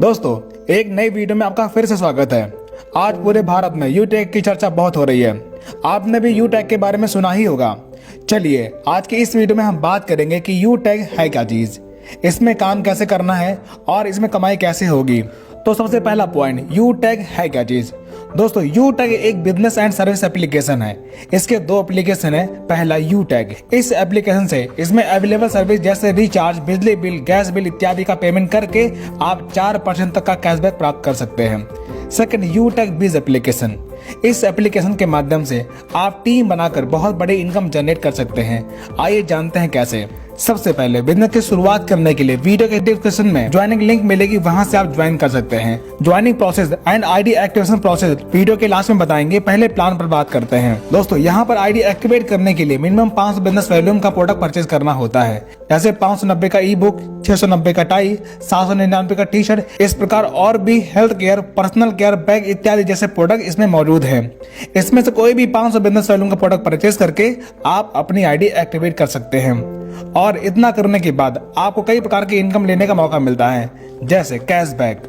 दोस्तों, एक नई वीडियो में आपका फिर से स्वागत है। आज पूरे भारत में यूटेक की चर्चा बहुत हो रही है। आपने भी यूटेक के बारे में सुना ही होगा। चलिए आज की इस वीडियो में हम बात करेंगे कि यूटेक है क्या चीज, इसमें काम कैसे करना है और इसमें कमाई कैसे होगी। तो सबसे पहला पॉइंट, यूटेक है क्या चीज। दोस्तों, यूटेक एक बिजनेस एंड सर्विस एप्लीकेशन है। इसके दो एप्लीकेशन है। पहला यूटेक, इस एप्लीकेशन से इसमें अवेलेबल सर्विस जैसे रिचार्ज, बिजली बिल, गैस बिल इत्यादि का पेमेंट करके आप 4% तक का कैशबैक प्राप्त कर सकते हैं। सेकंड, यूटेक बिज एप्लीकेशन, इस एप्लीकेशन के माध्यम से आप टीम बनाकर बहुत बड़े इनकम जनरेट कर सकते हैं। आइए जानते हैं कैसे। सबसे पहले बिजनेस की शुरुआत करने के लिए वीडियो के डिस्क्रिप्शन में ज्वाइनिंग लिंक मिलेगी, वहां से आप ज्वाइन कर सकते हैं। Joining process and ID activation process video के लास्ट में बताएंगे। पहले प्लान पर बात करते हैं। दोस्तों, यहाँ पर आईडी एक्टिवेट करने के लिए मिनिमम 500 बिजनेस वॉल्यूम का प्रोडक्ट परचेज करना होता है, जैसे 590 का ई बुक, 690 का टाई, 799 का टी शर्ट। इस प्रकार और भी health care, personal care, bag इत्यादि जैसे प्रोडक्ट इसमें मौजूद है। इसमें से कोई भी 500 बिजनेस वॉल्यूम का प्रोडक्ट परचेज करके आप अपनी आईडी एक्टिवेट कर सकते हैं। और इतना करने के बाद आपको कई प्रकार की इनकम लेने का मौका मिलता है, जैसे कैशबैक।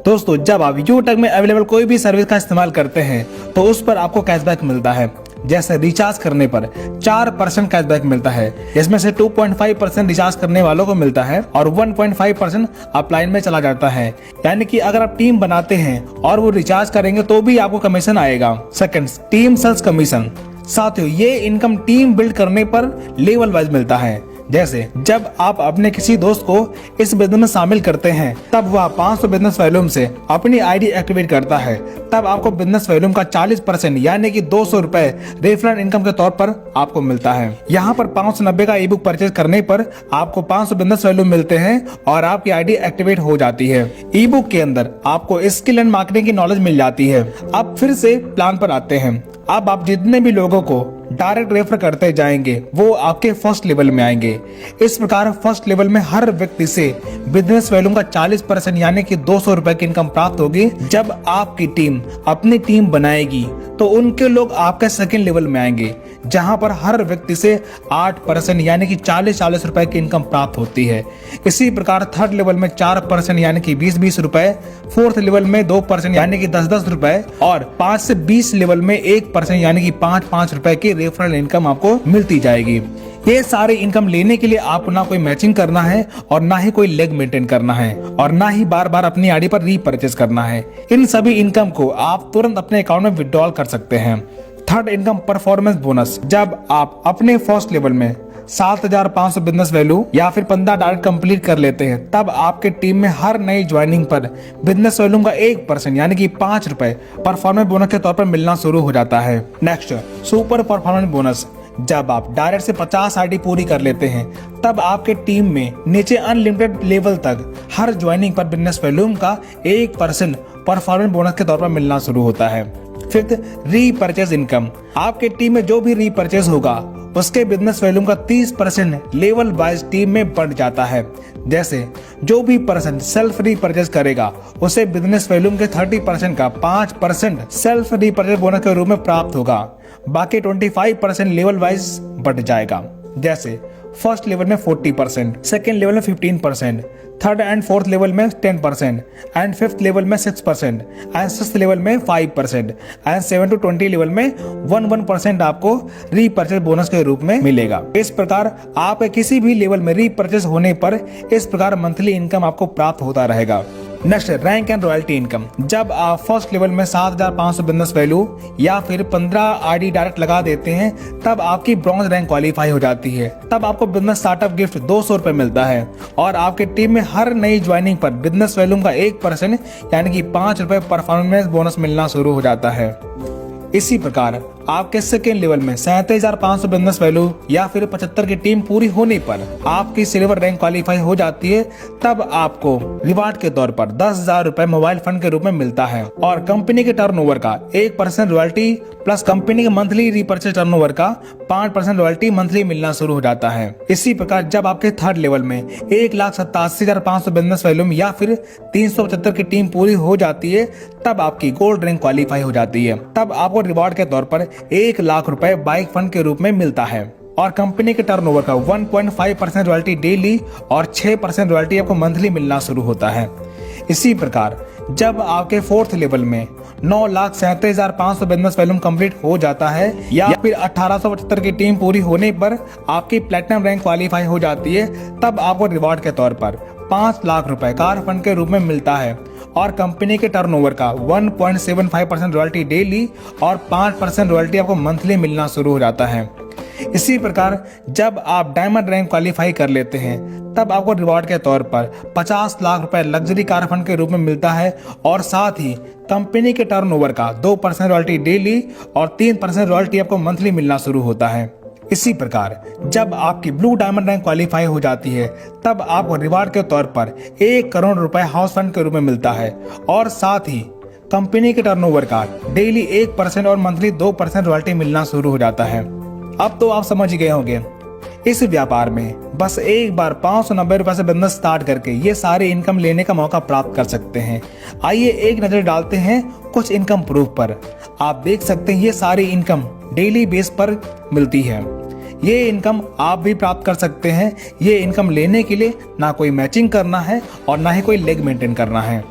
दोस्तों, जब आप यूटेक में अवेलेबल कोई भी सर्विस का इस्तेमाल करते हैं तो उस पर आपको कैशबैक मिलता है। जैसे रिचार्ज करने पर 4% कैशबैक मिलता है, जिसमें से 2.5% रिचार्ज करने वालों को मिलता है और 1.5% अपलाइन में चला जाता है। यानी कि अगर आप टीम बनाते हैं और वो रिचार्ज करेंगे तो भी आपको कमीशन आएगा। Second, team sales commission. साथियों, ये इनकम टीम बिल्ड करने पर लेवल वाइज मिलता है। जैसे जब आप अपने किसी दोस्त को इस बिजनेस में शामिल करते हैं, तब वह 500 बिजनेस वॉल्यूम से अपनी आईडी एक्टिवेट करता है, तब आपको बिजनेस वॉल्यूम का 40% यानी कि 200 रुपए रेफरल इनकम के तौर पर आपको मिलता है। यहाँ पर 590 का ई बुक परचेज करने पर आपको 500 बिजनेस वॉल्यूम मिलते हैं और आपकी आईडी एक्टिवेट हो जाती है। ई बुक के अंदर आपको स्किल एंड मार्केटिंग की नॉलेज मिल जाती है। अब फिर से प्लान पर आते हैं। अब आप जितने भी लोगों को डायरेक्ट रेफर करते जाएंगे वो आपके फर्स्ट लेवल में आएंगे। इस प्रकार फर्स्ट लेवल में हर व्यक्ति से बिजनेस वॉल्यूम का 40% यानी कि 200 रुपए की इनकम प्राप्त होगी। जब आपकी टीम अपनी टीम बनाएगी तो उनके लोग आपके सेकंड लेवल में आएंगे, जहां पर हर व्यक्ति से 8% यानी कि 40 रुपए की इनकम प्राप्त होती है। इसी प्रकार थर्ड लेवल में 4% यानी कि 20 रुपए, फोर्थ लेवल में 2% यानी कि 10 रुपए और 5 से 20 लेवल में 1% यानी कि 5 रुपए की रेफरल इनकम आपको मिलती जाएगी। ये सारे इनकम लेने के लिए आपको ना कोई मैचिंग करना है और ना ही कोई लेग मेंटेन करना है और ना ही बार बार अपनी आईडी पर रीपरचेज करना है। इन सभी इनकम को आप तुरंत अपने अकाउंट में विड्रॉल कर सकते हैं। Third income, performance bonus. जब आप अपने फर्स्ट लेवल में 7,500 बिजनेस वैल्यू या फिर 15 डायरेक्ट कंप्लीट कर लेते हैं, तब आपके टीम में हर नई ज्वाइनिंग पर बिजनेस वैल्यू का 1% यानी कि 5 रुपए परफॉर्मेंस बोनस के तौर पर मिलना शुरू हो जाता है। Next, super performance bonus. जब आप डायरेक्ट से 50 आईडी पूरी कर लेते हैं, तब आपके टीम में नीचे अनलिमिटेड लेवल तक हर ज्वाइनिंग पर बिजनेस वैल्यूम का 1% परफॉर्मेंस बोनस के तौर पर मिलना शुरू होता है। Fifth, repurchase income. आपके टीम में जो भी रीपरचेज होगा उसके बिजनेस वैल्यूम का 30% लेवल वाइज टीम में बढ़ जाता है। जैसे जो भी पर्सन सेल्फ रीपरचेज करेगा उसे बिजनेस वैल्यूम के 30% का 5% सेल्फ रीपरचेज बोनस के रूप में प्राप्त होगा। बाकी 25% लेवल वाइज बढ़ जाएगा। जैसे फर्स्ट लेवल में 40%, सेकेंड लेवल में 15%, थर्ड एंड फोर्थ लेवल में 10% एंड फिफ्थ लेवल में 6% एंड सिक्स्थ लेवल में 5% एंड 7 to 20 लेवल में 1% आपको रीपरचेज बोनस के रूप में मिलेगा। इस प्रकार आप किसी भी लेवल में रीपरचेज होने पर इस प्रकार मंथली इनकम आपको प्राप्त होता रहेगा। Next, rank and royalty income. जब आप फर्स्ट लेवल में 7,500 बिजनेस वैल्यू या फिर 15 आईडी डायरेक्ट लगा देते हैं, तब आपकी ब्रॉन्ज रैंक क्वालिफाई हो जाती है। तब आपको बिजनेस स्टार्टअप गिफ्ट 200 रुपए मिलता है और आपके टीम में हर नई ज्वाइनिंग पर बिजनेस वैल्यूम का 1% यानी कि 5 रुपए परफॉर्मेंस बोनस मिलना शुरू हो जाता है। इसी प्रकार आपके सेकेंड लेवल में 37,500 बिजनेस वैल्यू या फिर 75 की टीम पूरी होने पर आपकी सिल्वर रैंक क्वालिफाई हो जाती है। तब आपको रिवार्ड के तौर पर 10,000 रुपए मोबाइल फंड के रूप में मिलता है और कंपनी के टर्नओवर का 1% रॉयल्टी प्लस कंपनी के मंथली रीपरचेज टर्नओवर का 5% रॉयल्टी मंथली मिलना शुरू हो जाता है। इसी प्रकार जब आपके थर्ड लेवल में 1,87,500 बिजनेस वैल्यूम या फिर 375 की टीम पूरी हो जाती है, तब आपकी गोल्ड रैंक क्वालिफाई हो जाती है। तब आपको रिवार्ड के तौर पर 1 लाख रुपए बाइक फंड के रूप में मिलता है। और कंपनी के टर्नओवर का 1.5% रॉयल्टी डेली और 6% रॉयल्टी आपको मंथली मिलना शुरू होता है। इसी प्रकार जब आपके 4th लेवल में 9,37,500 बिजनेस वॉल्यूम कंप्लीट हो जाता है या फिर 1875 की टीम पूरी होने पर आपकी प्लेटिनम रैंक क्वालिफाई हो जाती है, तब आपको रिवॉर्ड के तौर पर 5 लाख रुपए कार फंड के रूप में मिलता है और कंपनी के टर्नओवर का 1.75% रॉयल्टी डेली और 5% रॉयल्टी आपको मंथली मिलना शुरू हो जाता है। इसी प्रकार जब आप डायमंड रैंक क्वालिफाई कर लेते हैं तब आपको रिवॉर्ड के तौर पर 50 लाख रुपए लग्जरी कार फंड के रूप में मिलता है और साथ ही कंपनी के टर्नओवर का 2% रॉयल्टी डेली और 3% रॉयल्टी आपको मंथली मिलना शुरू होता है। इसी प्रकार जब आपकी ब्लू डायमंड रैंक क्वालिफाई हो जाती है तब आपको रिवॉर्ड के तौर पर 1 करोड़ रुपए हाउस फंड के रूप में मिलता है और साथ ही कंपनी के टर्नओवर का डेली 1% और मंथली 2% रॉयल्टी मिलना शुरू हो जाता है। अब तो आप समझ गए होंगे, इस व्यापार में बस एक बार 590 रुपए से बिजनेस स्टार्ट करके ये सारे इनकम लेने का मौका प्राप्त कर सकते हैं। आइए एक नजर डालते हैं कुछ इनकम प्रूफ पर। आप देख सकते हैं ये सारी इनकम डेली बेस पर मिलती है। ये इनकम आप भी प्राप्त कर सकते हैं। ये इनकम लेने के लिए ना कोई मैचिंग करना है और ना ही कोई लेग मेंटेन करना है।